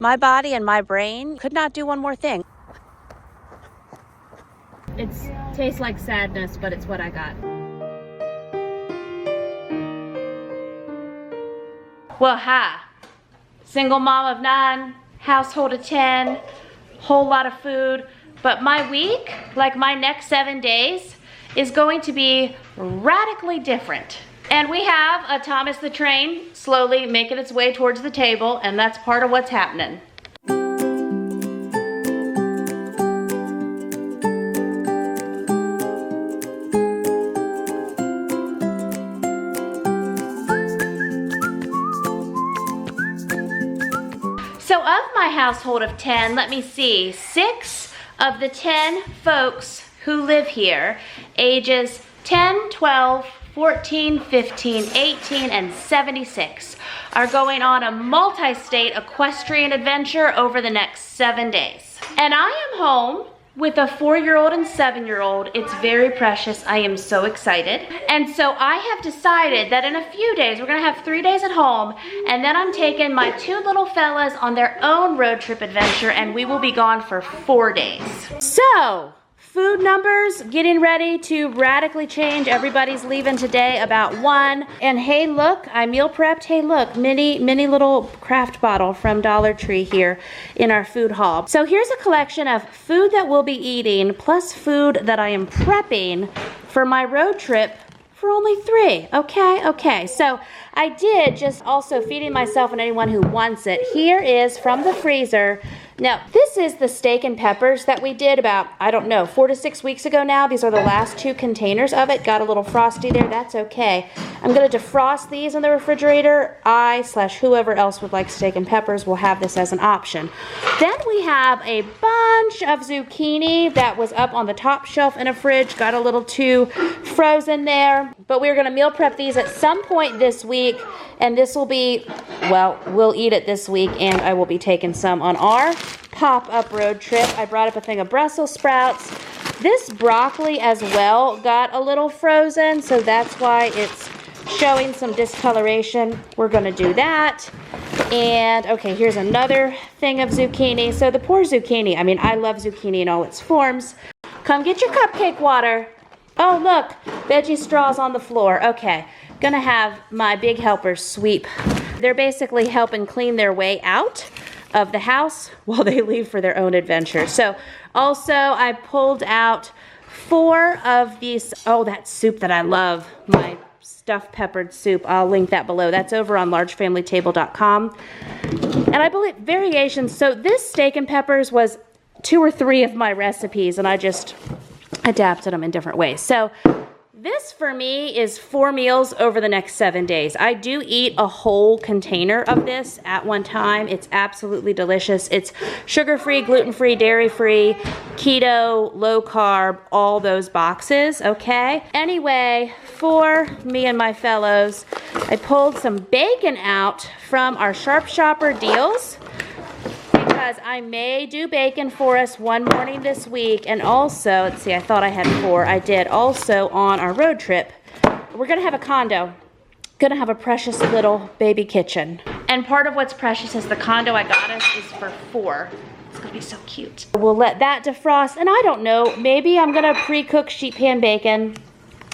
My body and my brain could not do one more thing. It tastes like sadness, but it's what I got. Well, hi. Single mom of 9, household of 10, whole lot of food. But my week, like my next 7 days, is going to be radically different. And we have a Thomas the Train slowly making its way towards the table, and that's part of what's happening. So of my household of 10, let me see, 6 of the 10 folks who live here, ages 10, 12, 14, 15, 18, and 76, are going on a multi-state equestrian adventure over the next 7 days. And I am home with a 4-year-old and 7-year-old. It's very precious. I am so excited. And so I have decided that in a few days, we're gonna have 3 days at home, and then I'm taking my 2 little fellas on their own road trip adventure, and we will be gone for 4 days. So, food numbers getting ready to radically change. Everybody's leaving today about 1. And hey, look, I meal prepped. Hey, look, mini little craft bottle from Dollar Tree here in our food haul. So here's a collection of food that we'll be eating plus food that I am prepping for my road trip for only 3. Okay. So I did just also feeding myself and anyone who wants it. Here is from the freezer. Now, this is the steak and peppers that we did about, I don't know, 4 to 6 weeks ago now. These are the last 2 containers of it. Got a little frosty there. That's okay. I'm going to defrost these in the refrigerator. I/whoever else would like steak and peppers will have this as an option. Then we have a bunch of zucchini that was up on the top shelf in a fridge. Got a little too frozen there. But we're going to meal prep these at some point this week. And this will be, well, we'll eat it this week, and I will be taking some on our pop-up road trip. I brought up a thing of Brussels sprouts. This broccoli as well got a little frozen, so that's why it's showing some discoloration. We're going to do that. And, okay, here's another thing of zucchini. So the poor zucchini, I mean, I love zucchini in all its forms. Come get your cupcake water. Oh, look, veggie straws on the floor. Okay. Gonna have my big helpers sweep. They're basically helping clean their way out of the house while they leave for their own adventure. So also I pulled out 4 of these, oh, that soup that I love, my stuffed peppered soup. I'll link that below. That's over on largefamilytable.com. And I believe variations. So this steak and peppers was 2 or 3 of my recipes, and I just adapted them in different ways. So this for me is 4 meals over the next 7 days. I do eat a whole container of this at one time. It's absolutely delicious. It's sugar-free, gluten-free, dairy-free, keto, low-carb, all those boxes, okay? Anyway, for me and my fellows, I pulled some bacon out from our Sharp Shopper deals, because I may do bacon for us one morning this week. And also, let's see, I thought I had 4. I did also on our road trip. We're going to have a condo. Going to have a precious little baby kitchen. And part of what's precious is the condo I got us is for 4. It's going to be so cute. We'll let that defrost. And I don't know, maybe I'm going to pre-cook sheet pan bacon,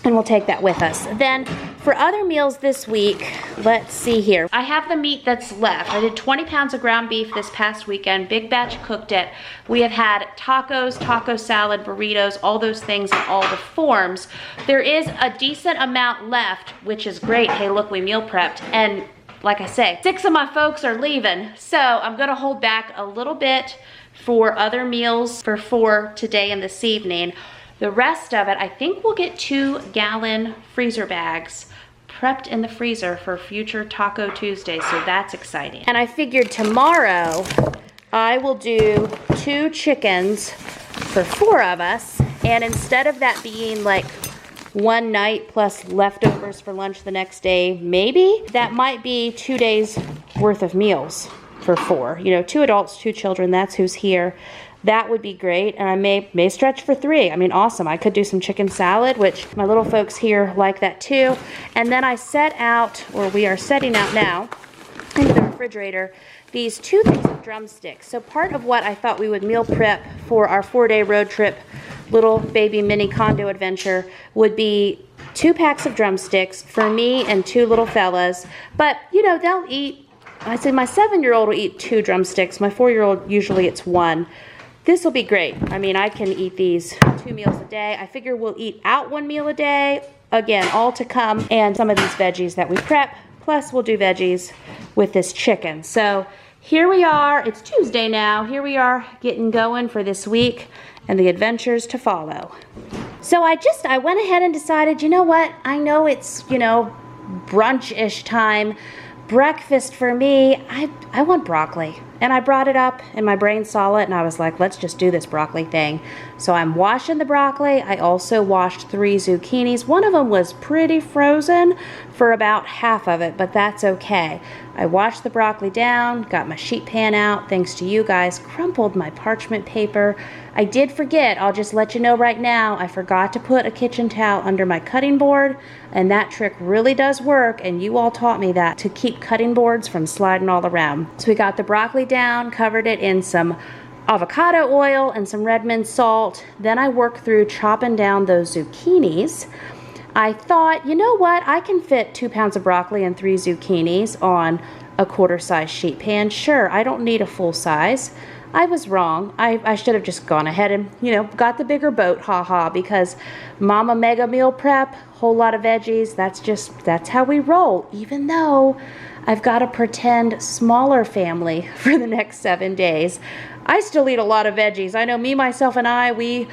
and we'll take that with us. Then for other meals this week, let's see here. I have the meat that's left. I did 20 pounds of ground beef this past weekend. Big batch cooked it. We have had tacos, taco salad, burritos, all those things in all the forms. There is a decent amount left, which is great. Hey, look, we meal prepped. And like I say, 6 of my folks are leaving. So I'm gonna hold back a little bit for other meals for 4 today and this evening. The rest of it, I think we'll get 2-gallon freezer bags prepped in the freezer for future Taco Tuesday, so that's exciting. And I figured tomorrow I will do 2 chickens for 4 of us, and instead of that being like one night plus leftovers for lunch the next day, maybe that might be 2 days worth of meals for 4. You know, 2 adults, 2 children, that's who's here. That would be great, and I may stretch for 3. I mean, awesome. I could do some chicken salad, which my little folks here like that too. And then I set out, or we are setting out now, into the refrigerator, these 2 things of drumsticks. So part of what I thought we would meal prep for our 4-day road trip, little baby mini condo adventure, would be 2 packs of drumsticks for me and 2 little fellas. But, you know, they'll eat, I say my 7-year-old will eat 2 drumsticks. My 4-year-old, usually it's 1. This will be great. I mean, I can eat these 2 meals a day. I figure we'll eat out 1 meal a day. Again, all to come. And some of these veggies that we prep. Plus, we'll do veggies with this chicken. So here we are. It's Tuesday now. Here we are getting going for this week and the adventures to follow. So I went ahead and decided, you know what? I know it's, you know, brunch-ish time. Breakfast for me, I want broccoli. And I brought it up and my brain saw it and I was like, let's just do this broccoli thing. So I'm washing the broccoli. I also washed 3 zucchinis. One of them was pretty frozen for about half of it, but that's okay. I washed the broccoli down, got my sheet pan out, thanks to you guys, crumpled my parchment paper. I did forget, I'll just let you know right now, I forgot to put a kitchen towel under my cutting board, and that trick really does work, and you all taught me that, to keep cutting boards from sliding all around. So we got the broccoli down, covered it in some avocado oil and some red mint salt. Then I worked through chopping down those zucchinis. I thought, you know what, I can fit 2 pounds of broccoli and 3 zucchinis on a 1/4 size sheet pan. Sure, I don't need a full size. I was wrong. I should have just gone ahead and, you know, got the bigger boat, haha, because Mama Mega Meal Prep, whole lot of veggies, that's how we roll, even though I've got to pretend smaller family for the next 7 days. I still eat a lot of veggies. I know me, myself, and I, we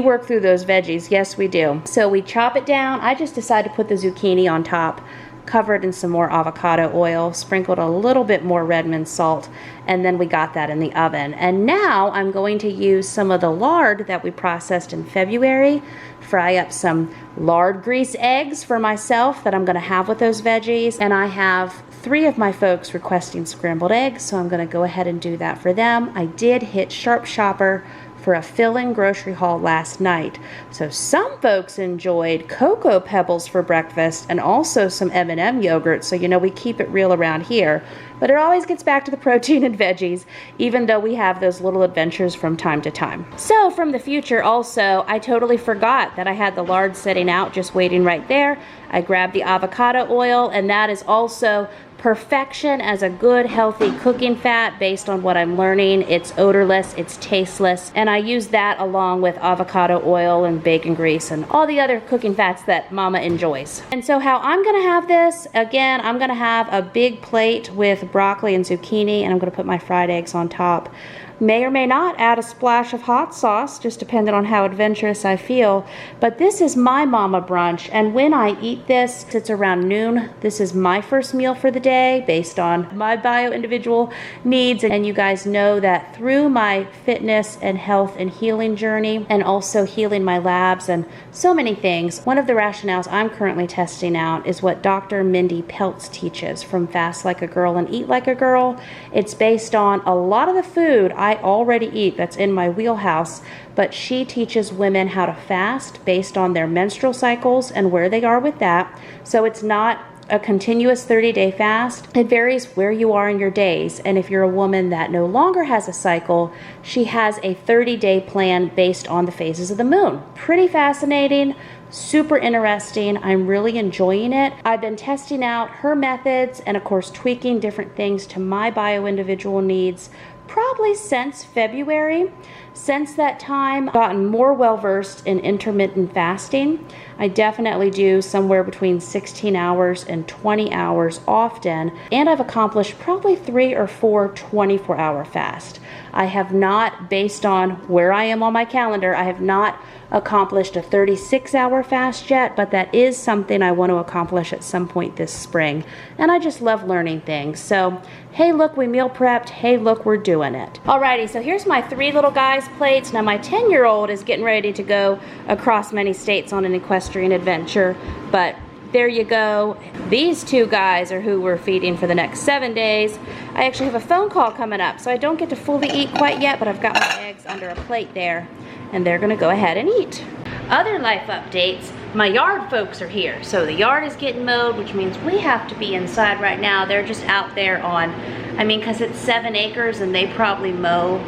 work through those veggies. Yes, we do. So we chop it down. I just decided to put the zucchini on top, covered in some more avocado oil, sprinkled a little bit more red mint salt, and then we got that in the oven. And now I'm going to use some of the lard that we processed in February, fry up some lard grease eggs for myself that I'm going to have with those veggies. And I have 3 of my folks requesting scrambled eggs, so I'm going to go ahead and do that for them. I did hit Sharp Shopper for a fill-in grocery haul last night. So some folks enjoyed Cocoa Pebbles for breakfast and also some M&M yogurt. So, you know, we keep it real around here. But it always gets back to the protein and veggies, even though we have those little adventures from time to time. So from the future also, I totally forgot that I had the lard sitting out, just waiting right there. I grabbed the avocado oil, and that is also perfection as a good, healthy cooking fat based on what I'm learning. It's odorless, it's tasteless, and I use that along with avocado oil and bacon grease and all the other cooking fats that Mama enjoys. And so how I'm gonna have this, again, I'm gonna have a big plate with broccoli and zucchini, and I'm gonna put my fried eggs on top. May or may not add a splash of hot sauce, just depending on how adventurous I feel. But this is my mama brunch, and when I eat this, it's around noon. This is my first meal for the day based on my bio-individual needs. And you guys know that through my fitness and health and healing journey, and also healing my labs and so many things, one of the rationales I'm currently testing out is what Dr. Mindy Peltz teaches from Fast Like a Girl and Eat Like a Girl. It's based on a lot of the food I already eat that's in my wheelhouse, but she teaches women how to fast based on their menstrual cycles and where they are with that. So it's not a continuous 30-day fast. It varies where you are in your days. And if you're a woman that no longer has a cycle, she has a 30-day plan based on the phases of the moon. Pretty fascinating, super interesting. I'm really enjoying it. I've been testing out her methods and of course tweaking different things to my bio-individual needs probably since February. Since that time, I've gotten more well-versed in intermittent fasting. I definitely do somewhere between 16 hours and 20 hours often, and I've accomplished probably 3 or 4 24-hour fasts. I have not, based on where I am on my calendar, I have not accomplished a 36-hour fast yet, but that is something I want to accomplish at some point this spring. And I just love learning things. So, hey, look, we meal prepped. Hey, look, we're doing it. Alrighty, so here's my 3 little guys' plates. Now, my 10-year-old is getting ready to go across many states on an equestrian adventure, but there you go. These 2 guys are who we're feeding for the next 7 days. I actually have a phone call coming up, so I don't get to fully eat quite yet, but I've got my eggs under a plate there, and they're gonna go ahead and eat. Other life updates. my yard folks are here. So the yard is getting mowed, which means we have to be inside right now. They're just out there on, I mean, cause it's 7 acres and they probably mow,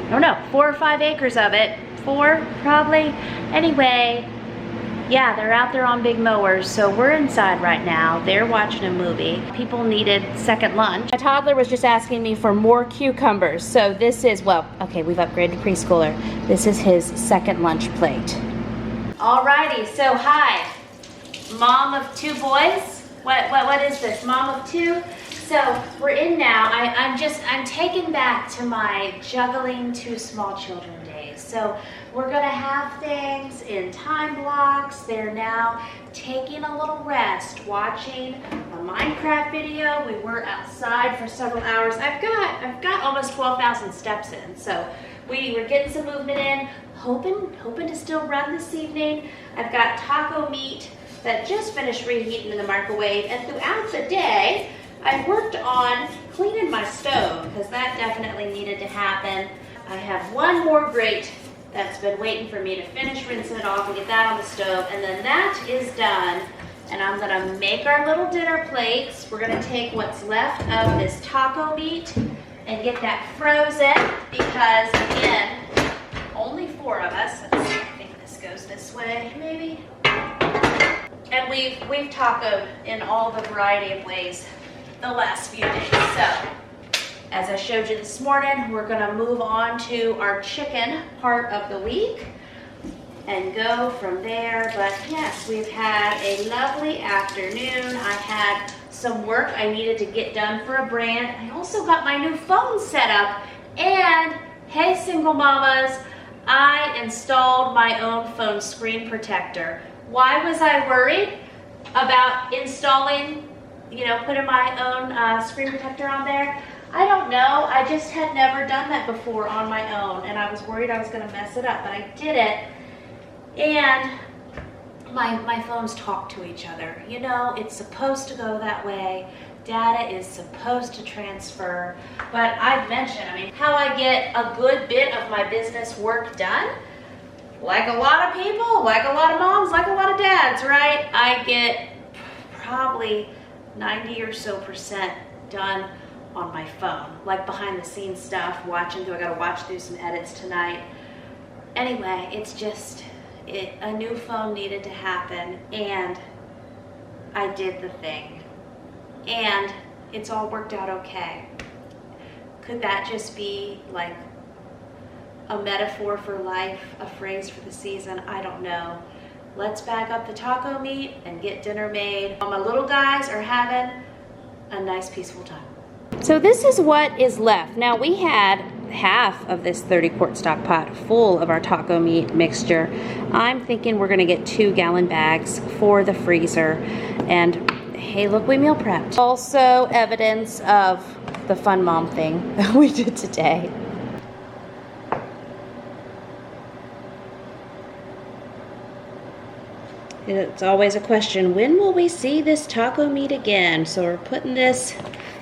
I don't know, 4 or 5 acres of it. 4 probably. Anyway, yeah, they're out there on big mowers. So we're inside right now. They're watching a movie. People needed second lunch. My toddler was just asking me for more cucumbers. So this is, well, okay, we've upgraded preschooler. This is his second lunch plate. Alrighty, so hi, mom of 2 boys. What is this, mom of 2? So we're in now. I'm taken back to my juggling 2 small children days. So we're gonna have things in time blocks. They're now taking a little rest, watching a Minecraft video. We were outside for several hours. I've got almost 12,000 steps in. So we're getting some movement in. Hoping to still run this evening. I've got taco meat that just finished reheating in the microwave, and throughout the day, I worked on cleaning my stove because that definitely needed to happen. I have one more grate that's been waiting for me to finish rinsing it off and get that on the stove, and then that is done. And I'm gonna make our little dinner plates. We're gonna take what's left of this taco meat and get that frozen because, again, only 4 of us. Let's see, I think this goes this way, maybe. And we've tacoed in all the variety of ways the last few days. So, as I showed you this morning, we're gonna move on to our chicken part of the week and go from there. But yes, we've had a lovely afternoon. I had some work I needed to get done for a brand. I also got my new phone set up, and hey, single mamas, I installed my own phone screen protector. Why was I worried about installing, putting my own screen protector on there? I don't know. I just had never done that before on my own, and I was worried I was going to mess it up, but I did it. And my phones talk to each other. It's supposed to go that way. Data is supposed to transfer, but I've mentioned, how I get a good bit of my business work done, like a lot of people, like a lot of moms, like a lot of dads, right? I get probably 90% or so done on my phone, like behind the scenes stuff, watching, I gotta watch through some edits tonight. Anyway, it's just, a new phone needed to happen, and I did the thing. And it's all worked out okay. Could that just be like a metaphor for life, a phrase for the season? I don't know. Let's bag up the taco meat and get dinner made. My little guys are having a nice peaceful time. So this is what is left. Now we had half of this 30-quart stock pot full of our taco meat mixture. I'm thinking we're gonna get 2-gallon bags for the freezer. And hey, look, we meal prepped. Also evidence of the fun mom thing that we did today. It's always a question, when will we see this taco meat again? So we're putting this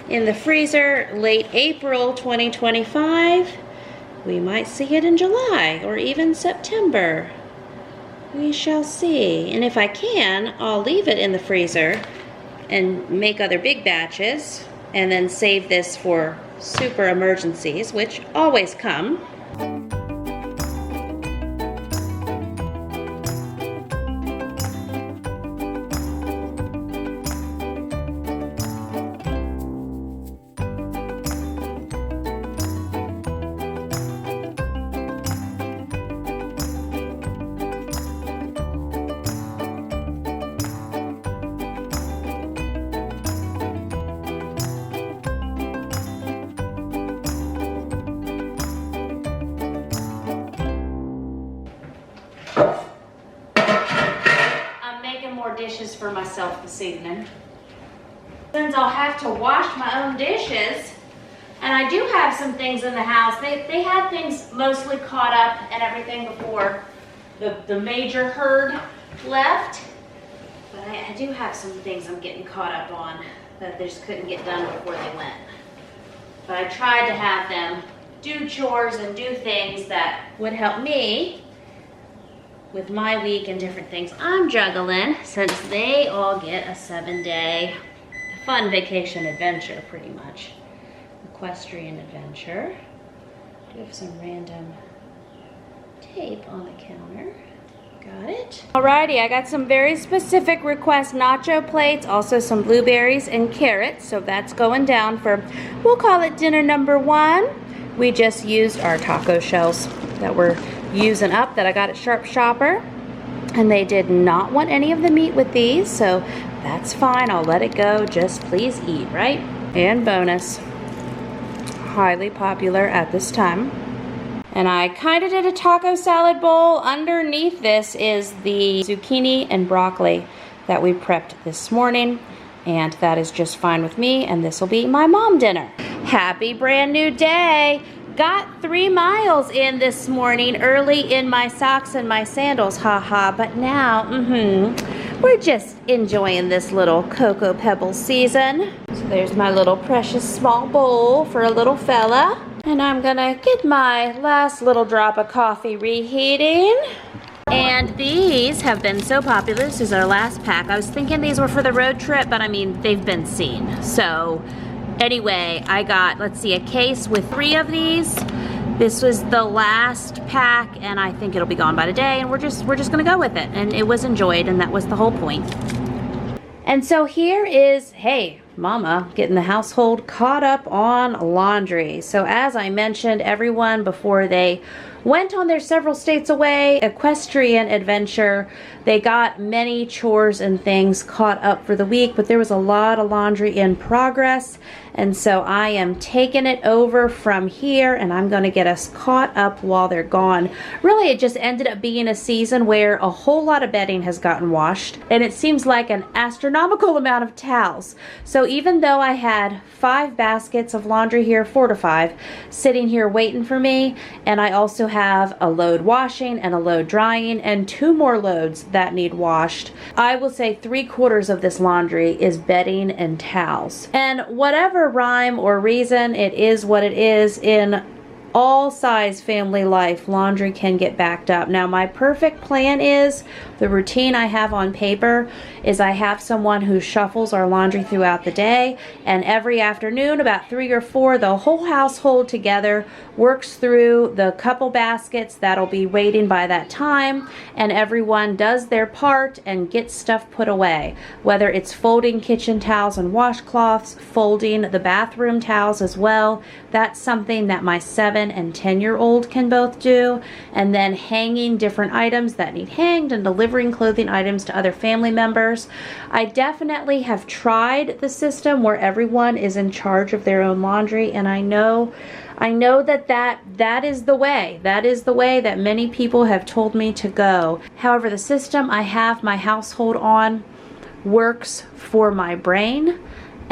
in the freezer late April 2025. We might see it in July or even September. We shall see. And if I can, I'll leave it in the freezer and make other big batches and then save this for super emergencies, which always come. Dishes for myself this evening. Since I'll have to wash my own dishes, and I do have some things in the house. They had things mostly caught up and everything before the major herd left, but I do have some things I'm getting caught up on that they just couldn't get done before they went. But I tried to have them do chores and do things that would help me with my week and different things I'm juggling, since they all get a 7-day fun vacation adventure, pretty much. Equestrian adventure. We have some random tape on the counter. Got it. Alrighty, I got some very specific request nacho plates, also some blueberries and carrots, so that's going down for, we'll call it dinner number 1. We just used our taco shells that we're using up that I got at Sharp Shopper, and they did not want any of the meat with these, so that's fine. I'll let it go. Just please eat, right? And bonus, highly popular at this time. And I kind of did a taco salad bowl. Underneath this is the zucchini and broccoli that we prepped this morning, and that is just fine with me, and this will be my mom dinner. Happy brand new day. Got 3 miles in this morning early in my socks and my sandals, haha, but now, we're just enjoying this little Cocoa Pebbles season. So there's my little precious small bowl for a little fella. And I'm gonna get my last little drop of coffee reheating. And these have been so popular. This is our last pack. I was thinking these were for the road trip, but I mean, they've been seen. So anyway, I got, let's see, a case with 3 of these. This was the last pack, and I think it'll be gone by today, and we're just gonna go with it. And it was enjoyed, and that was the whole point. And so here is, hey, Mama getting the household caught up on laundry. So as I mentioned, everyone before they went on their several states away equestrian adventure, they got many chores and things caught up for the week, but there was a lot of laundry in progress. And so I am taking it over from here, and I'm going to get us caught up while they're gone. Really, it just ended up being a season where a whole lot of bedding has gotten washed, and it seems like an astronomical amount of towels. So even though I had 5 baskets of laundry here, 4 to 5, sitting here waiting for me, and I also have a load washing and a load drying and 2 more loads that need washed, I will say 3/4 of this laundry is bedding and towels. And whatever rhyme or reason, it is what it is. In all size family life, laundry can get backed up. Now, my perfect plan is, the routine I have on paper is I have someone who shuffles our laundry throughout the day, and every afternoon, about 3 or 4, the whole household together works through the couple baskets that'll be waiting by that time, and everyone does their part and gets stuff put away. Whether it's folding kitchen towels and washcloths, folding the bathroom towels as well, that's something that my 7 and 10-year-old can both do, and then hanging different items that need hanged and delivering clothing items to other family members. I definitely have tried the system where everyone is in charge of their own laundry, and I know that is the way. That is the way that many people have told me to go. However, the system I have my household on works for my brain,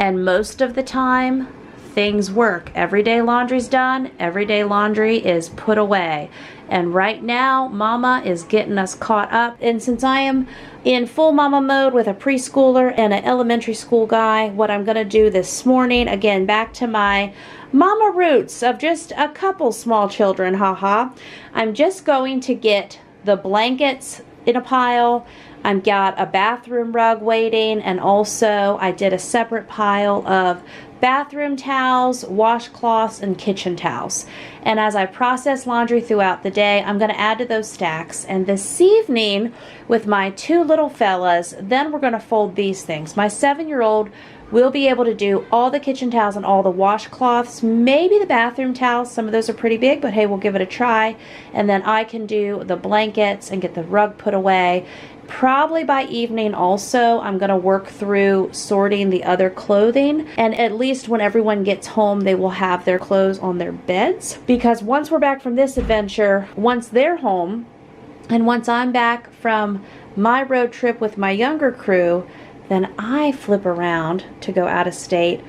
and most of the time things work. Everyday laundry's done, everyday laundry is put away. And right now, Mama is getting us caught up. And since I am in full mama mode with a preschooler and an elementary school guy, what I'm gonna do this morning, again, back to my mama roots of just a couple small children, haha. I'm just going to get the blankets in a pile. I've got a bathroom rug waiting, and also I did a separate pile of bathroom towels, washcloths, and kitchen towels. And as I process laundry throughout the day, I'm going to add to those stacks. And this evening, with my 2 little fellas, then we're going to fold these things. My 7-year-old will be able to do all the kitchen towels and all the washcloths, maybe the bathroom towels. Some of those are pretty big, but hey, we'll give it a try. And then I can do the blankets and get the rug put away. Probably by evening also, I'm going to work through sorting the other clothing, and at least when everyone gets home, they will have their clothes on their beds. Because once we're back from this adventure, once they're home, and once I'm back from my road trip with my younger crew, then I flip around to go out of state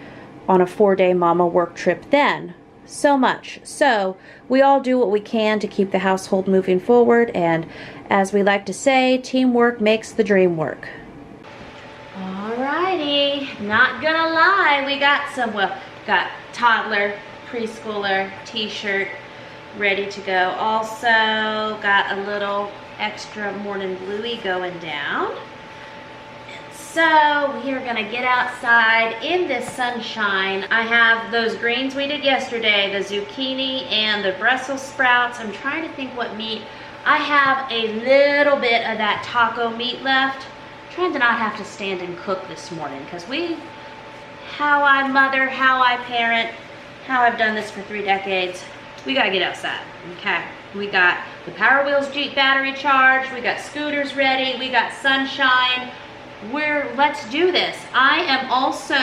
on a 4-day mama work trip then. So much. So we all do what we can to keep the household moving forward, and as we like to say, teamwork makes the dream work. Alrighty, not gonna lie, we got some, well, got toddler, preschooler, t-shirt, ready to go. Also got a little extra morning bluey going down. So we are gonna get outside in this sunshine. I have those greens we did yesterday, the zucchini and the Brussels sprouts. I'm trying to think what meat. I have a little bit of that taco meat left. I'm trying to not have to stand and cook this morning because how I mother, how I parent, how I've done this for 3 decades, we gotta get outside, okay? We got the Power Wheels Jeep battery charged, we got scooters ready, we got sunshine. Let's do this. I am also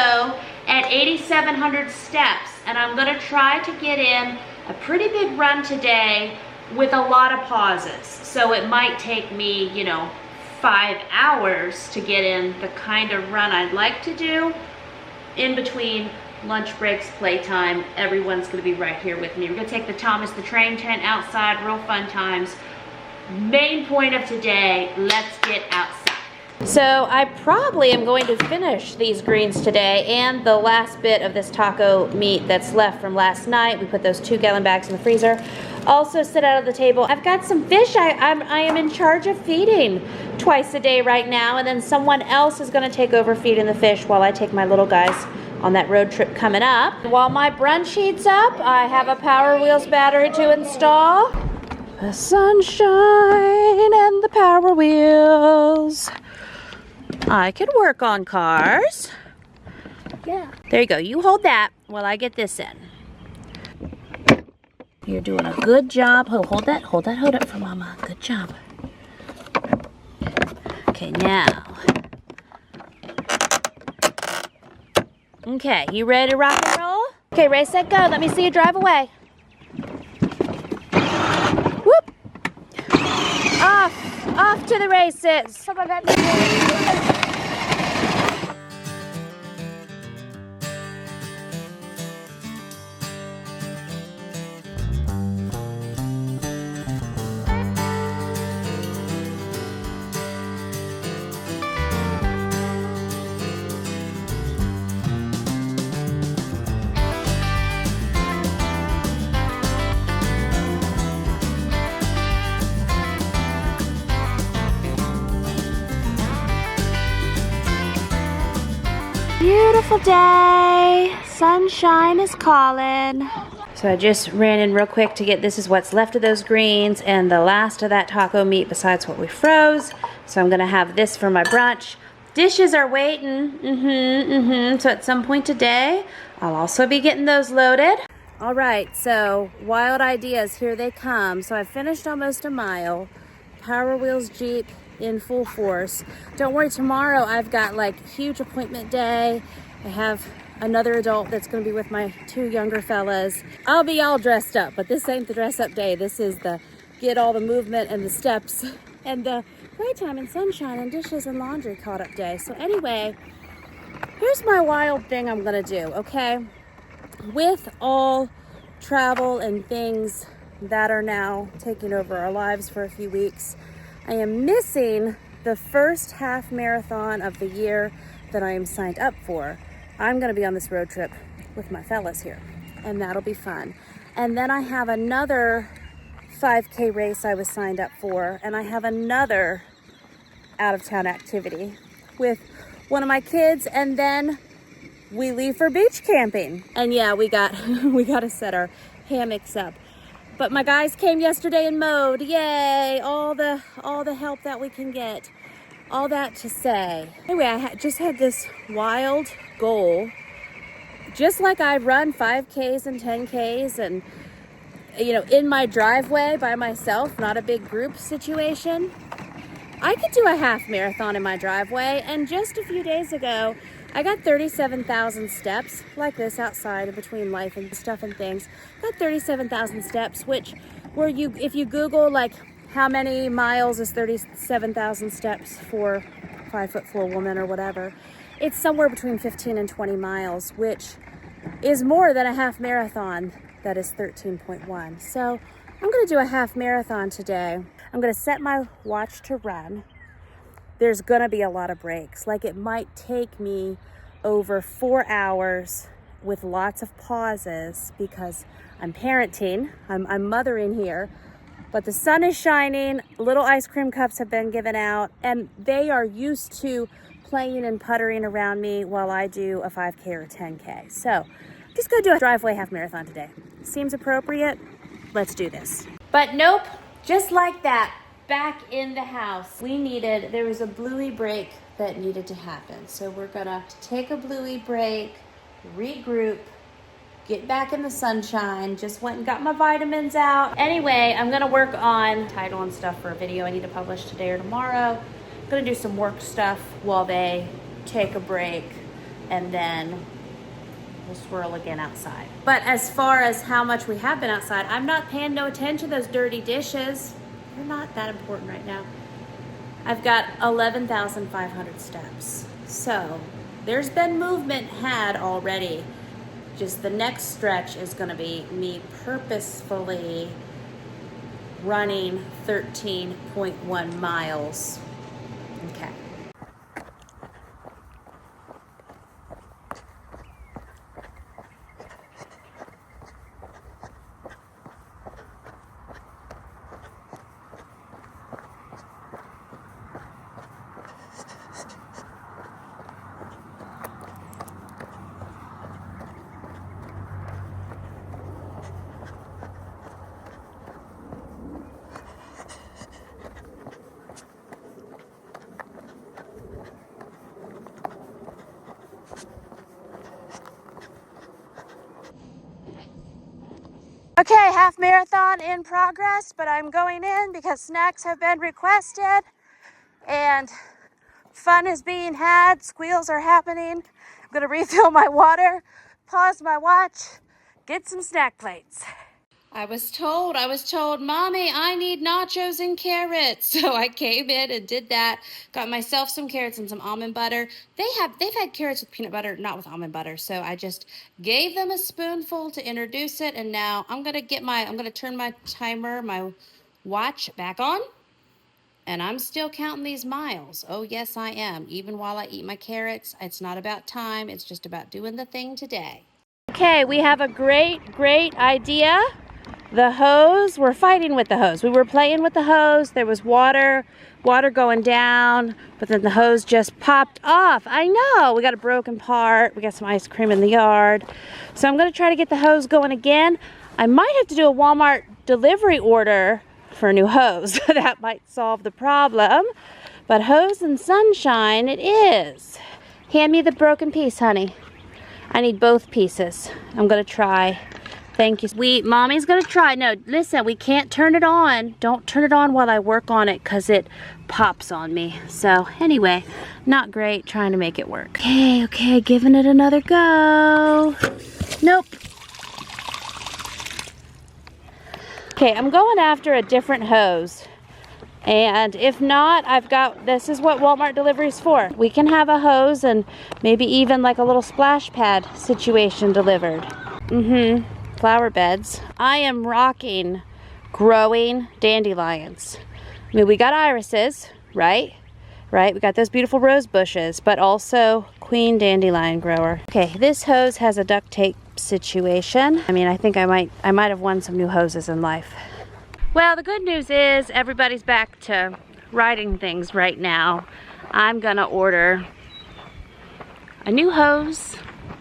at 8,700 steps, and I'm gonna try to get in a pretty big run today with a lot of pauses. So it might take me, 5 hours to get in the kind of run I'd like to do. In between lunch breaks, playtime, everyone's gonna be right here with me. We're gonna take the Thomas the Train tent outside, real fun times. Main point of today, let's get outside. So I probably am going to finish these greens today and the last bit of this taco meat that's left from last night. We put those 2-gallon bags in the freezer. Also sit out of the table. I've got some fish I am in charge of feeding twice a day right now, and then someone else is gonna take over feeding the fish while I take my little guys on that road trip coming up. While my brunch heats up, I have a Power Wheels battery to install. The sunshine and the Power Wheels. I could work on cars. Yeah. There you go. You hold that while I get this in. You're doing a good job. Hold that up for Mama. Good job. Okay, now. Okay, you ready to rock and roll? Okay, race, set, go. Let me see you drive away. Whoop! Off to the races. Beautiful day. Sunshine is calling. So I just ran in real quick to get, this is what's left of those greens and the last of that taco meat besides what we froze. So I'm gonna have this for my brunch. Dishes are waiting. So at some point today, I'll also be getting those loaded. All right, so wild ideas, here they come. So I've finished almost a mile. Power Wheels Jeep in full force. Don't worry, tomorrow I've got like huge appointment day. I have another adult that's gonna be with my 2 younger fellas. I'll be all dressed up, but this ain't the dress up day. This is the get all the movement and the steps and the playtime and sunshine and dishes and laundry caught up day. So anyway, here's my wild thing I'm gonna do, okay? With all travel and things that are now taking over our lives for a few weeks, I am missing the first half marathon of the year that I am signed up for. I'm gonna be on this road trip with my fellas here, and that'll be fun. And then I have another 5K race I was signed up for, and I have another out-of-town activity with one of my kids, and then we leave for beach camping. And yeah, we gotta set our hammocks up. But my guys came yesterday and mowed. Yay! All the help that we can get. All that to say. Anyway, I just had this wild goal. Just like I run 5Ks and 10Ks and, in my driveway by myself, not a big group situation, I could do a half marathon in my driveway. And just a few days ago, I got 37,000 steps like this outside in between life and stuff and things. Got 37,000 steps, which if you Google like how many miles is 37,000 steps for 5'4" woman or whatever, it's somewhere between 15 and 20 miles, which is more than a half marathon that is 13.1. So I'm gonna do a half marathon today. I'm gonna set my watch to run. There's gonna be a lot of breaks. Like it might take me over 4 hours with lots of pauses because I'm parenting, I'm mothering here, but the sun is shining, little ice cream cups have been given out, and they are used to playing and puttering around me while I do a 5K or a 10K. So I'm just gonna do a driveway half marathon today. Seems appropriate, let's do this. But nope, just like that, back in the house. There was a bluey break that needed to happen. So we're gonna take a bluey break, regroup, get back in the sunshine. Just went and got my vitamins out. Anyway, I'm gonna work on title and stuff for a video I need to publish today or tomorrow. I'm gonna do some work stuff while they take a break, and then we'll swirl again outside. But as far as how much we have been outside, I'm not paying no attention to those dirty dishes. They're not that important right now. I've got 11,500 steps. So there's been movement had already. Just the next stretch is gonna be me purposefully running 13.1 miles. Okay. Okay, half marathon in progress, but I'm going in because snacks have been requested and fun is being had. Squeals are happening. I'm gonna refill my water, pause my watch, get some snack plates. I was told, Mommy, I need nachos and carrots. So I came in and did that. Got myself some carrots and some almond butter. They've had carrots with peanut butter, not with almond butter. So I just gave them a spoonful to introduce it. And now I'm gonna turn my timer, my watch back on. And I'm still counting these miles. Oh yes, I am. Even while I eat my carrots, it's not about time. It's just about doing the thing today. Okay, we have a great idea. The hose, we're fighting with the hose. We were playing with the hose. There was water going down, but then the hose just popped off. I know, we got a broken part. We got some ice cream in the yard. So I'm gonna try to get the hose going again. I might have to do a Walmart delivery order for a new hose. That might solve the problem. But hose and sunshine it is. Hand me the broken piece, honey. I need both pieces. I'm gonna try. Thank you. Mommy's gonna try. No, listen, we can't turn it on. Don't turn it on while I work on it because it pops on me. So anyway, not great, trying to make it work. Okay, giving it another go. Nope. Okay, I'm going after a different hose. And if not, this is what Walmart delivery is for. We can have a hose and maybe even like a little splash pad situation delivered. Flower beds. I am rocking growing dandelions. I mean, we got irises, right? We got those beautiful rose bushes, but also queen dandelion grower. Okay, this hose has a duct tape situation. I mean, I think I might have won some new hoses in life. Well, the good news is everybody's back to riding things right now. I'm gonna order a new hose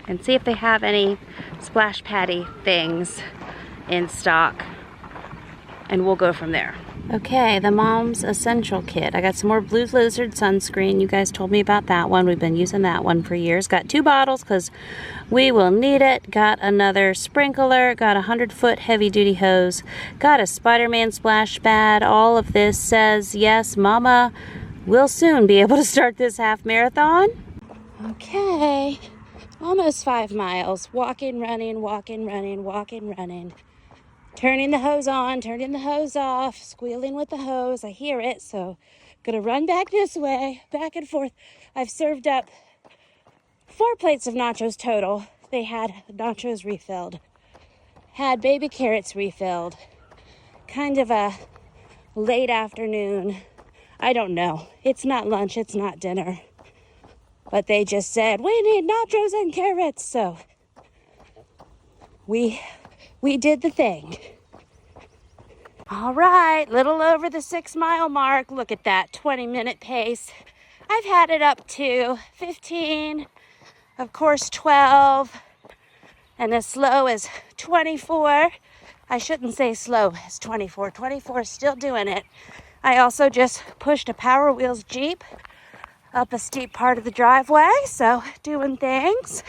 and see if they have any splash paddy things in stock, and we'll go from there. Okay, the Mom's Essential Kit. I got some more Blue Lizard sunscreen. You guys told me about that one. We've been using that one for years. Got 2 bottles because we will need it. Got another sprinkler. Got a 100-foot heavy-duty hose. Got a Spider-Man splash pad. All of this says, yes, Mama will soon be able to start this half marathon. Okay, almost 5 miles. Walking, running, walking, running, walking, running. Turning the hose on, turning the hose off, squealing with the hose. I hear it, so gonna run back this way, back and forth. I've served up 4 plates of nachos total. They had nachos refilled, had baby carrots refilled. Kind of a late afternoon. I don't know. It's not lunch, it's not dinner. But they just said, we need nachos and carrots, so we did the thing. All right, little over the 6 mile mark. Look at that 20-minute pace. I've had it up to 15, of course 12, and as slow as 24. I shouldn't say slow as 24. 24 is still doing it. I also just pushed a Power Wheels Jeep up a steep part of the driveway, so doing things.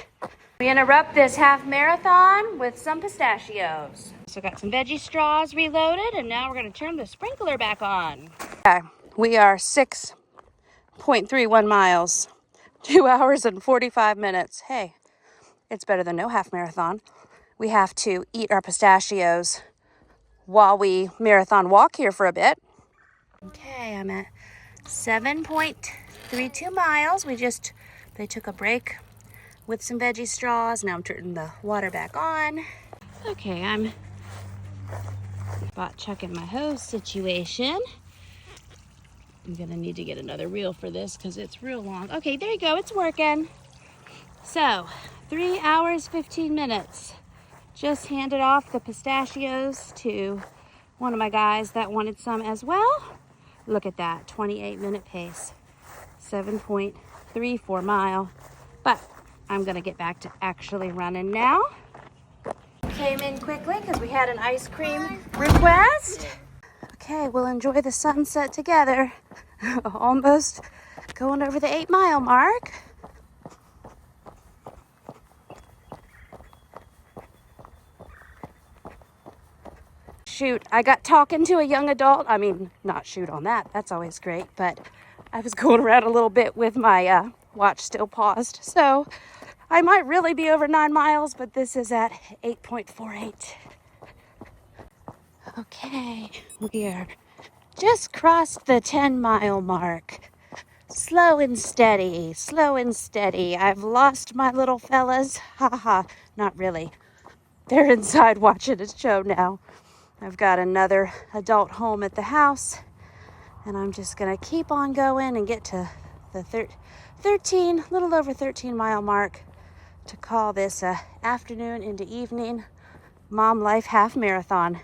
We interrupt this half marathon with some pistachios. So got some veggie straws reloaded, and now we're gonna turn the sprinkler back on. Okay, we are 6.31 miles, 2 hours and 45 minutes. Hey, it's better than no half marathon. We have to eat our pistachios while we marathon walk here for a bit. Okay, I'm at 7.32 miles. They took a break with some veggie straws. Now I'm turning the water back on. Okay, I'm checking my hose situation. I'm gonna need to get another reel for this because it's real long. Okay, there you go, it's working. So, 3 hours, 15 minutes. Just handed off the pistachios to one of my guys that wanted some as well. Look at that, 28-minute pace, 7.34 mile. But I'm gonna get back to actually running now. Came in quickly because we had an ice cream request. Okay, we'll enjoy the sunset together. Almost going over the 8 mile mark. Shoot, I got talking to a young adult. I mean, not shoot on that. That's always great. But I was going around a little bit with my watch still paused. So I might really be over 9 miles, but this is at 8.48. Okay, we are just crossed the 10 mile mark. Slow and steady, slow and steady. I've lost my little fellas. Haha, not really. They're inside watching a show now. I've got another adult home at the house, and I'm just gonna keep on going and get to the 13, little over 13 mile mark to call this afternoon into evening Mom Life Half Marathon.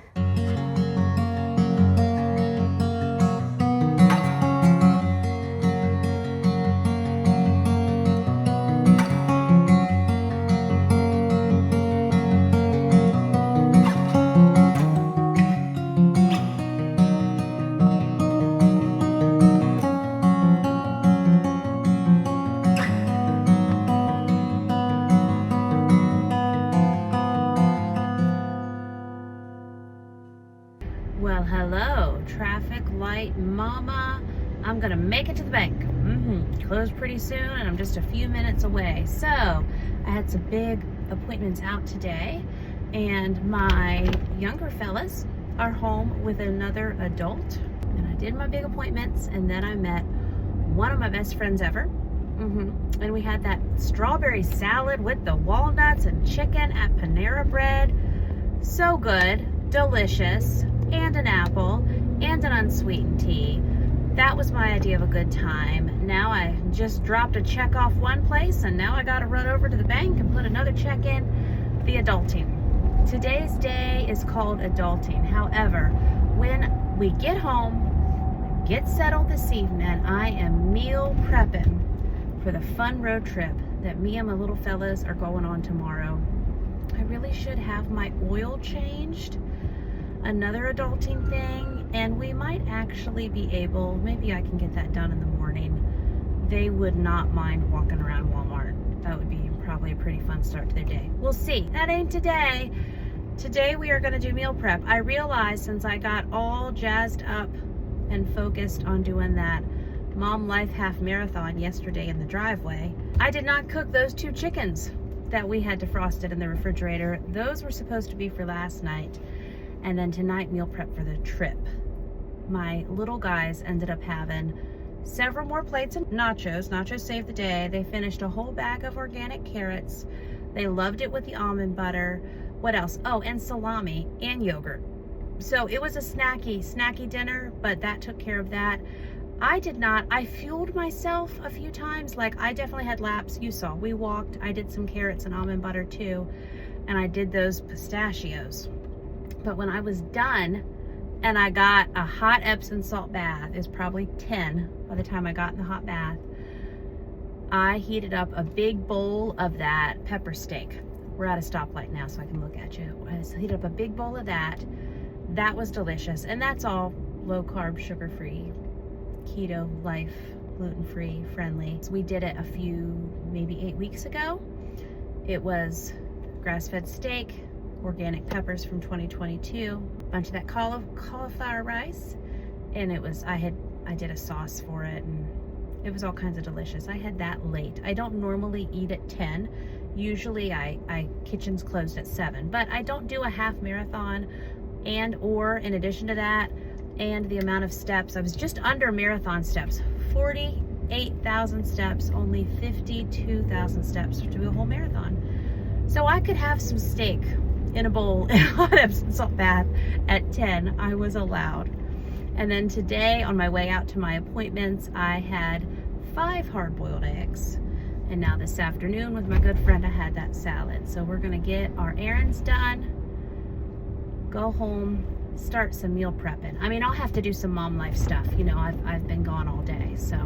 Well, hello, traffic light mama. I'm gonna make it to the bank. Close pretty soon, and I'm just a few minutes away. So I had some big appointments out today, and my younger fellas are home with another adult. And I did my big appointments, and then I met one of my best friends ever. And we had that strawberry salad with the walnuts and chicken at Panera Bread. So good, delicious. And an apple, and an unsweetened tea. That was my idea of a good time. Now I just dropped a check off one place, and now I gotta run over to the bank and put another check in. The adulting. Today's day is called adulting. However, when we get home, get settled this evening, I am meal prepping for the fun road trip that me and my little fellas are going on tomorrow. I really should have my oil changed. Another adulting thing, and we might actually be able, maybe I can get that done in the morning. They would not mind walking around Walmart. That would be probably a pretty fun start to their day. We'll see. That ain't today. Today we are gonna do meal prep. I realized since I got all jazzed up and focused on doing that Mom Life Half Marathon yesterday in the driveway, I did not cook those 2 chickens that we had defrosted in the refrigerator. Those were supposed to be for last night. And then tonight, meal prep for the trip. My little guys ended up having several more plates of nachos. Nachos saved the day. They finished a whole bag of organic carrots. They loved it with the almond butter. What else? Oh, and salami and yogurt. So it was a snacky dinner, but that took care of that. I fueled myself a few times. Like, I definitely had laps. You saw, we walked. I did some carrots and almond butter too. and I did those pistachios. But when I was done and I got a hot Epsom salt bath, it was probably 10 by the time I got in the hot bath, I heated up a big bowl of that pepper steak. We're at a stoplight now, so I can look at you. I heated up a big bowl of that. That was delicious. And that's all low carb, sugar free, keto life, gluten free, friendly. So we did it maybe 8 weeks ago. It was grass-fed steak, organic peppers from 2022, a bunch of that cauliflower rice, and I did a sauce for it, and it was all kinds of delicious. I had that late. I don't normally eat at 10. Usually kitchen's closed at 7, but I don't do a half marathon, or in addition to that, and the amount of steps, I was just under marathon steps, 48,000 steps, only 52,000 steps to do a whole marathon. So I could have some steak in a bowl in a hot Epsom salt bath at 10. I was allowed. And then today, on my way out to my appointments, I had 5 hard-boiled eggs. And now this afternoon with my good friend, I had that salad. So we're gonna get our errands done, go home, start some meal prepping. I mean, I'll have to do some mom life stuff. You know, I've been gone all day, so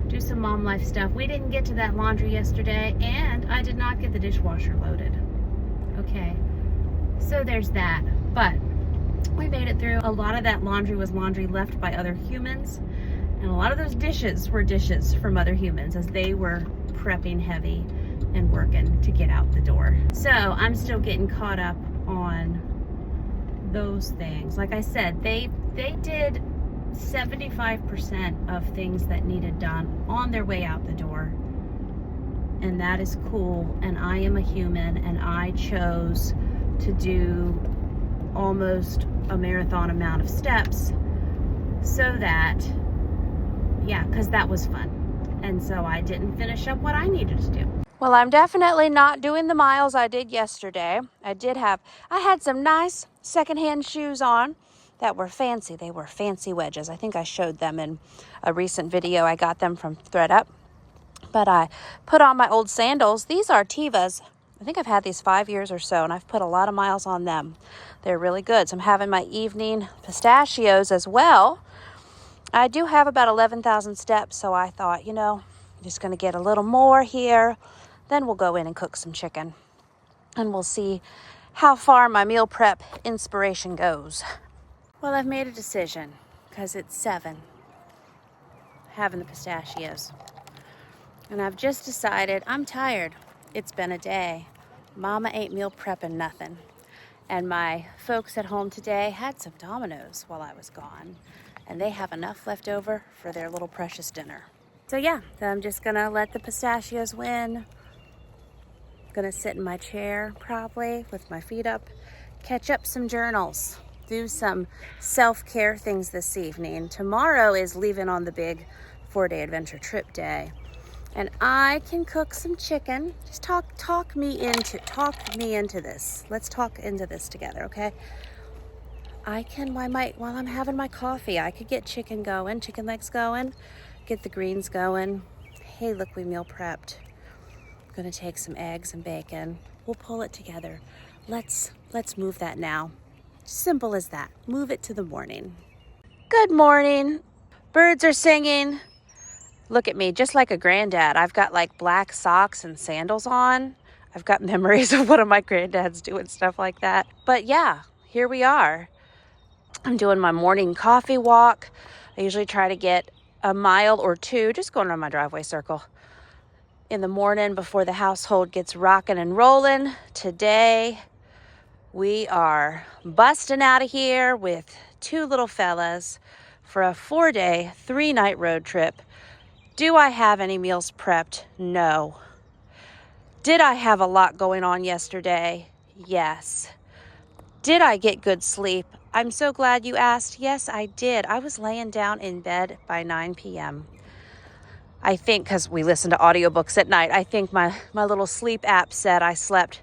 do some mom life stuff. We didn't get to that laundry yesterday, and I did not get the dishwasher loaded. Okay, so there's that. But we made it through. A lot of that laundry was laundry left by other humans, and a lot of those dishes were dishes from other humans as they were prepping heavy and working to get out the door. So I'm still getting caught up on those things. Like I said, they did 75% of things that needed done on their way out the door, and that is cool. And I am a human, and I chose to do almost a marathon amount of steps, so that, yeah, because that was fun. And so I didn't finish up what I needed to do. Well, I'm definitely not doing the miles I did yesterday. I had some nice secondhand shoes on that were fancy. They were fancy wedges. I think I showed them in a recent video. I got them from ThredUp. But I put on my old sandals. These are Tevas. I think I've had these 5 years or so, and I've put a lot of miles on them. They're really good. So I'm having my evening pistachios as well. I do have about 11,000 steps, so I thought, you know, I'm just going to get a little more here. Then we'll go in and cook some chicken, and we'll see how far my meal prep inspiration goes. Well, I've made a decision because it's 7, having the pistachios. And I've just decided I'm tired. It's been a day. Mama ain't meal prepping nothing. And my folks at home today had some Domino's while I was gone, and they have enough left over for their little precious dinner. So yeah, I'm just gonna let the pistachios win. Gonna sit in my chair probably with my feet up, catch up some journals, do some self-care things this evening. Tomorrow is leaving on the big 4-day adventure trip day, and I can cook some chicken. Just talk me into this. Let's talk into this together, okay? While I'm having my coffee, I could get chicken legs going, get the greens going. Hey, look, we meal prepped. I'm gonna take some eggs and bacon. We'll pull it together. Let's move that now. Simple as that. Move it to the morning. Good morning. Birds are singing. Look at me, just like a granddad. I've got like black socks and sandals on. I've got memories of one of my granddads doing stuff like that. But yeah, here we are. I'm doing my morning coffee walk. I usually try to get a mile or 2, just going around my driveway circle in the morning before the household gets rocking and rolling. Today, we are busting out of here with 2 little fellas for a 4-day, 3-night road trip. Do I have any meals prepped? No. Did I have a lot going on yesterday? Yes. Did I get good sleep? I'm so glad you asked. Yes, I did. I was laying down in bed by 9 p.m. I think, because we listen to audiobooks at night, I think my little sleep app said I slept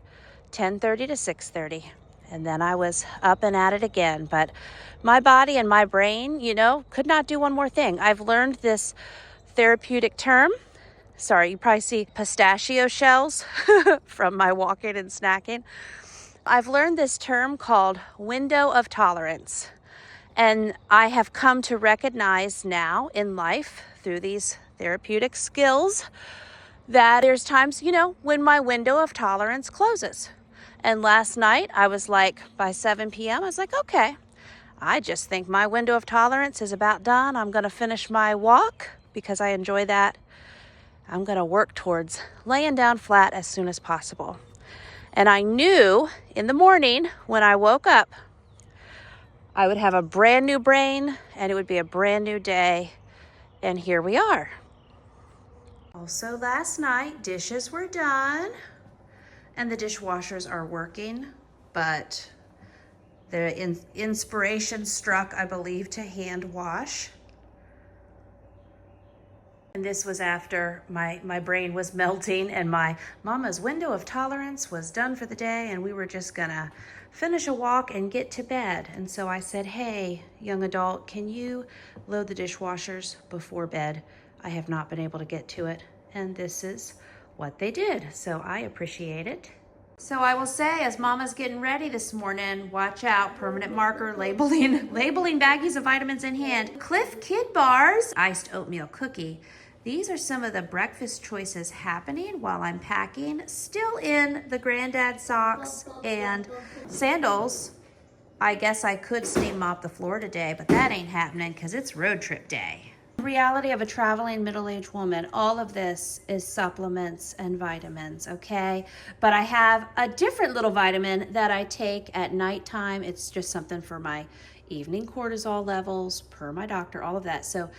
10:30 to 6:30. And then I was up and at it again. But my body and my brain, could not do one more thing. I've learned this therapeutic term. Sorry, you probably see pistachio shells from my walking and snacking. I've learned this term called window of tolerance. And I have come to recognize now in life through these therapeutic skills that there's times, when my window of tolerance closes. And last night I was like, by 7 p.m., I was like, okay, I just think my window of tolerance is about done. I'm going to finish my walk because I enjoy that. I'm going to work towards laying down flat as soon as possible. And I knew in the morning when I woke up, I would have a brand new brain and it would be a brand new day. And here we are. Also last night, dishes were done and the dishwashers are working, but the inspiration struck, I believe, to hand wash. And this was after my brain was melting and my mama's window of tolerance was done for the day and we were just gonna finish a walk and get to bed. And so I said, hey, young adult, can you load the dishwashers before bed? I have not been able to get to it. And this is what they did. So I appreciate it. So I will say, as mama's getting ready this morning, watch out, permanent marker, labeling baggies of vitamins in hand. Cliff Kid Bars, iced oatmeal cookie. These are some of the breakfast choices happening while I'm packing. Still in the granddad socks and sandals. I guess I could steam mop the floor today, but that ain't happening because it's road trip day. The reality of a traveling middle-aged woman, all of this is supplements and vitamins, okay? But I have a different little vitamin that I take at nighttime. It's just something for my evening cortisol levels, per my doctor, all of that. So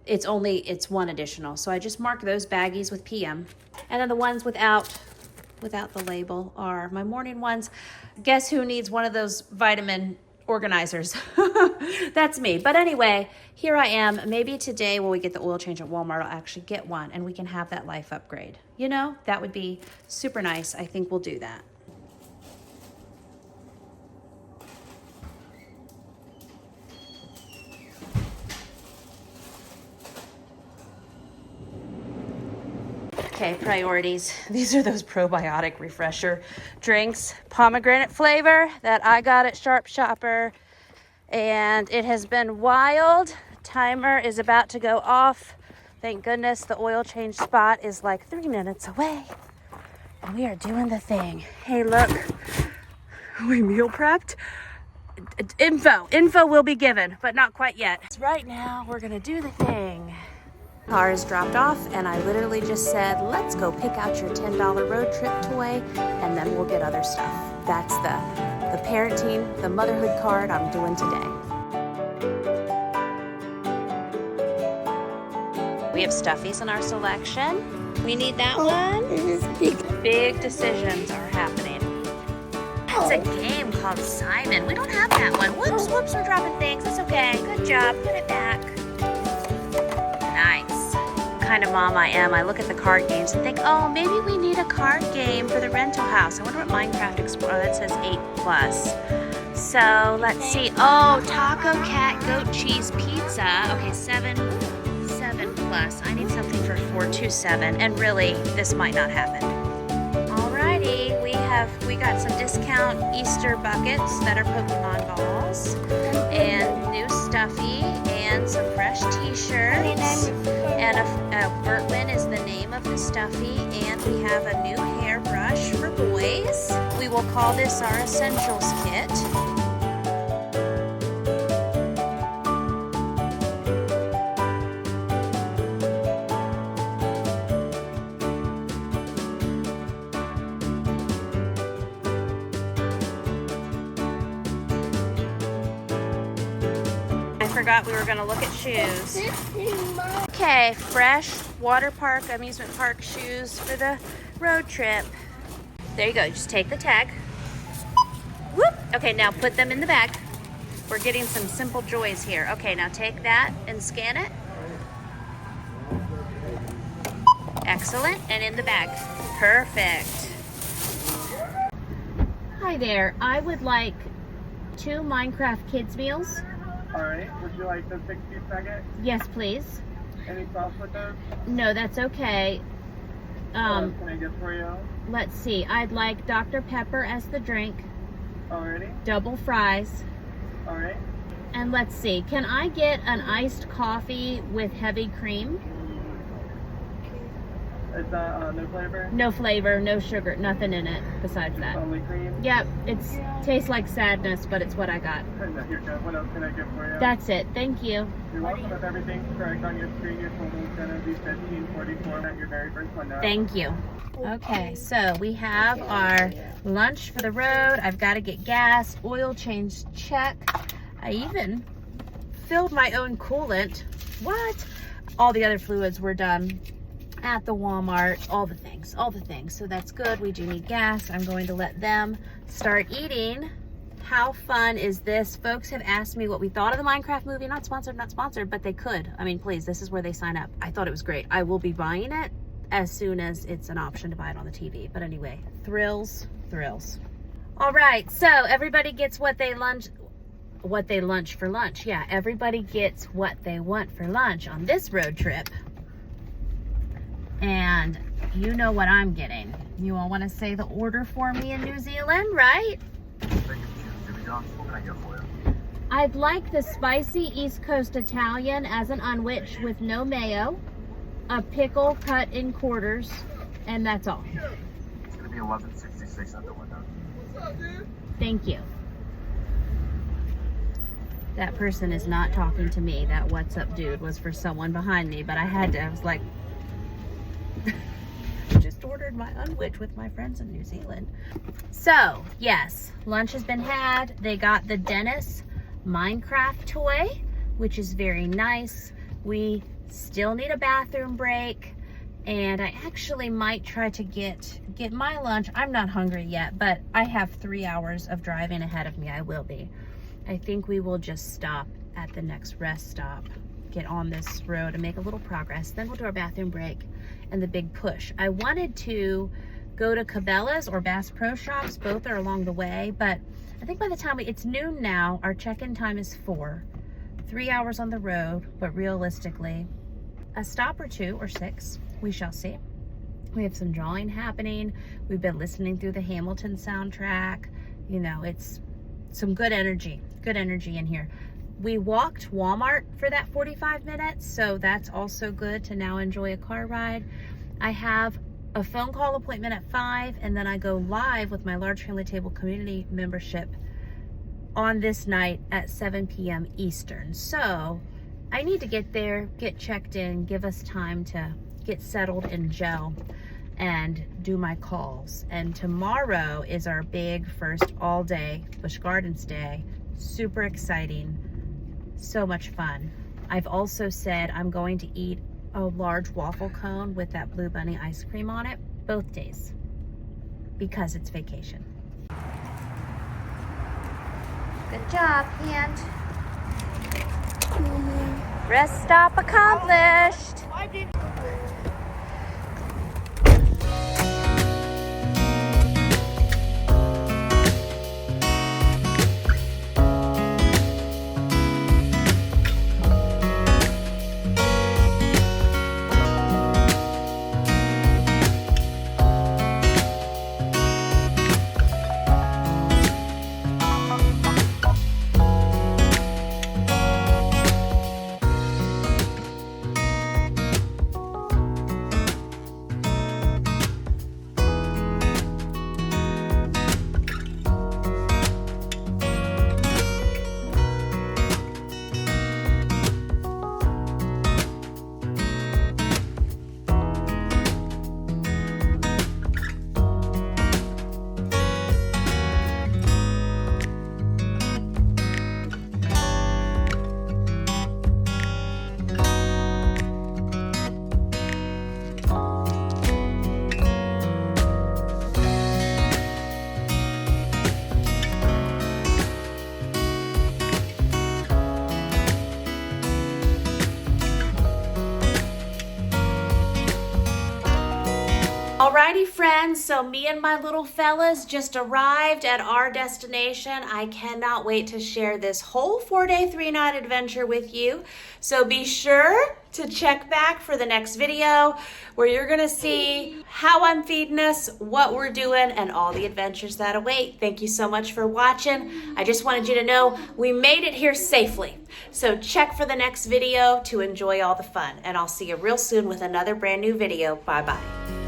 it's one additional. So I just mark those baggies with PM. And then the ones without the label are my morning ones. Guess who needs one of those vitamin organizers? That's me. But anyway, here I am. Maybe today when we get the oil change at Walmart, I'll actually get one and we can have that life upgrade. That would be super nice. I think we'll do that. Okay, priorities. These are those probiotic refresher drinks, pomegranate flavor that I got at Sharp Shopper. And it has been wild. Timer is about to go off. Thank goodness the oil change spot is like 3 minutes away. And we are doing the thing. Hey, look, we meal prepped. Info will be given, but not quite yet. Right now, we're gonna do the thing. Car is dropped off and I literally just said, let's go pick out your $10 road trip toy and then we'll get other stuff. That's the parenting, the motherhood card I'm doing today. We have stuffies in our selection. We need that one. This is big decisions are happening. It's a game called Simon. We don't have that one. Whoops, we're dropping things. It's okay. Good job. Put it back. Nice. Kind of mom I am. I look at the card games and think, oh, maybe we need a card game for the rental house. I wonder what Minecraft Explorer, that says 8+. So let's see. Oh, Taco Cat Goat Cheese Pizza. Okay, 7+. I need something for 427. And really, this might not happen. Alrighty, we got some discount Easter buckets that are Pokemon balls and new stuffy and some fresh t-shirts and a Bertman is the name of the stuffy and we have a new hairbrush for boys. We will call this our essentials kit. Forgot we were going to look at shoes. Okay, fresh water park, amusement park shoes for the road trip. There you go. Just take the tag. Whoop. Okay, now put them in the bag. We're getting some simple joys here. Okay, now take that and scan it. Excellent. And in the bag. Perfect. Hi there. I would like 2 Minecraft Kids meals. All right, would you like the 60-second? Yes, please. Any sauce with those? No, that's okay. What else can I get for you? Let's see. I'd like Dr. Pepper as the drink. Alrighty. double fries. Alright. And let's see, can I get an iced coffee with heavy cream? Is that no flavor? No flavor, no sugar, nothing in it besides that. Only cream? Yep, it's tastes like sadness, but it's what I got. No, you're good. What else can I get for you? That's it. Thank you. You're welcome. If everything's correct on your screen, your total is going to be $15.44 at your very first window. Thank you. Okay, so we have our lunch for the road. I've got to get gas, oil change, check. I even filled my own coolant. What? All the other fluids were done at the Walmart, all the things. So that's good. We do need gas. I'm going to let them start eating. How fun is this? Folks have asked me what we thought of the Minecraft movie. Not sponsored, but they could. I mean, please, this is where they sign up. I thought it was great. I will be buying it as soon as it's an option to buy it on the TV. But anyway, thrills. All right, so everybody gets what they lunch for lunch. Yeah, everybody gets what they want for lunch on this road trip. And you know what I'm getting. You all want to say the order for me in New Zealand, right? I'd like the spicy East Coast Italian as an unwich with no mayo, a pickle cut in quarters, and that's all. It's going to be $11.66 at the window. What's up, dude? Thank you. That person is not talking to me. That what's up dude was for someone behind me, but I was like, just ordered my unwich with my friends in New Zealand. So yes, lunch has been had. They got the Dennis Minecraft toy, which is very nice. We still need a bathroom break, and I actually might try to get my lunch. I'm not hungry yet, but I have 3 hours of driving ahead of me. I will be. I think we will just stop at the next rest stop, get on this road and make a little progress. Then we'll do our bathroom break and the big push. I wanted to go to Cabela's or Bass Pro Shops. Both are along the way, but I think by the time it's noon now, our check-in time is 4. 3 hours on the road, but realistically, a stop or 2 or 6, we shall see. We have some drawing happening. We've been listening through the Hamilton soundtrack. You know, it's some good energy in here. We walked Walmart for that 45 minutes, so that's also good to now enjoy a car ride. I have a phone call appointment at 5, and then I go live with my Large Family Table community membership on this night at 7 p.m. Eastern. So I need to get there, get checked in, give us time to get settled and gel and do my calls. And tomorrow is our big first all day Busch Gardens day. Super exciting. So much fun. I've also said I'm going to eat a large waffle cone with that Blue Bunny ice cream on it both days because it's vacation. Good job, Hand. Rest stop accomplished. Alrighty friends, so me and my little fellas just arrived at our destination. I cannot wait to share this whole 4-day, 3-night adventure with you. So be sure to check back for the next video where you're gonna see how I'm feeding us, what we're doing, and all the adventures that await. Thank you so much for watching. I just wanted you to know we made it here safely. So check for the next video to enjoy all the fun, and I'll see you real soon with another brand new video. Bye-bye.